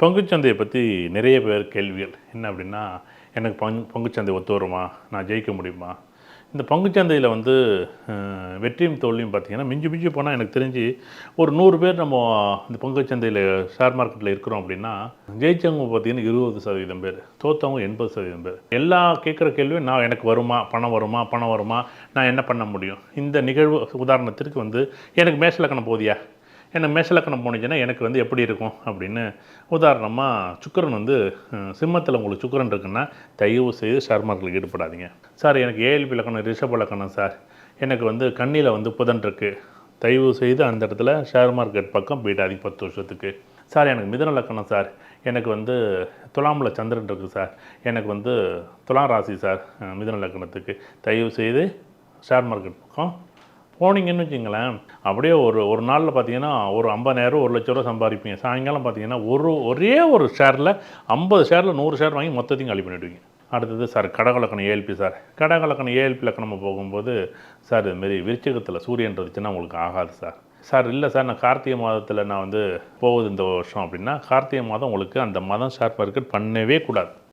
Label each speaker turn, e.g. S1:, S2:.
S1: பங்குச்சந்தையை பற்றி நிறைய பேர் கேள்விகள் என்ன அப்படின்னா, எனக்கு பங்குச்சந்தை ஒத்து வருமா? நான் ஜெயிக்க முடியுமா? இந்த பங்குச்சந்தையில் வந்து வெற்றியும் தோல்வியும் பார்த்தீங்கன்னா, மிஞ்சி மிஞ்சி போனால் எனக்கு தெரிஞ்சு ஒரு 100 பேர் நம்ம இந்த பங்குச்சந்தையில் ஷேர் மார்க்கெட்டில் இருக்கிறோம் அப்படின்னா, ஜெயித்தவங்க பார்த்தீங்கன்னா 20% பேர், தோற்றவங்க 80% பேர். எல்லா கேட்குற கேள்வியும் நான் எனக்கு வருமா? பணம் வருமா? பணம் வருமா? நான் என்ன பண்ண முடியும்? இந்த நிகழ்வு உதாரணத்திற்கு வந்து எனக்கு மேஷ லக்னம் போதியா? எனக்கு மேஷ லக்னம் போணுச்சுன்னா எனக்கு வந்து எப்படி இருக்கும் அப்படின்னு உதாரணமாக சுக்கிரன் வந்து சிம்மத்தில் உங்களுக்கு சுக்கிரன் இருக்குன்னா தயவு செய்து ஷேர் மார்க்கெட்டில் ஈடுபடாதீங்க. சார் எனக்கு ஏஎல்பி லக்கணம் ரிஷப லக்கணம் சார், எனக்கு வந்து கண்ணியில் வந்து புதன் இருக்குது, தயவு செய்து அந்த இடத்துல ஷேர் மார்க்கெட் பக்கம் போயிடாதீங்க 10 வருஷத்துக்கு. சார் எனக்கு மிதுன லக்கணம் சார், எனக்கு வந்து துலாமில் சந்திரன் இருக்குது சார், எனக்கு வந்து துலாம் ராசி சார் மிதுன லக்கணத்துக்கு, தயவு செய்து ஷேர் மார்க்கெட் பக்கம் போனீங்கன்னு வச்சுங்களேன், அப்படியே ஒரு நாளில் பார்த்தீங்கன்னா ஒரு 50,000 1,00,000 ரூபா சம்பாதிப்பீங்க. சாயங்காலம் பார்த்தீங்கன்னா ஒரே ஒரு ஷேரில் 50 ஷேரில் 100 ஷேர் வாங்கி மொத்தத்தையும் காலி பண்ணிவிடுவீங்க. அடுத்தது சார் கடகலக்கணம் ஏஎல்பி சார், கடகலக்கணம் ஏஎல்பி லக்கணம் போகும்போது சார் இதுமாரி விருச்சிகத்தில் சூரியன் இருந்துச்சுன்னா உங்களுக்கு ஆகாது சார். சார் இல்லை சார் நான் கார்த்திகை மாதத்தில் நான் வந்து போகுது இந்த வருஷம் அப்படின்னா, கார்த்திகை மாதம் உங்களுக்கு அந்த மாதம் ஷேர் மார்க்கெட் பண்ணவே கூடாது.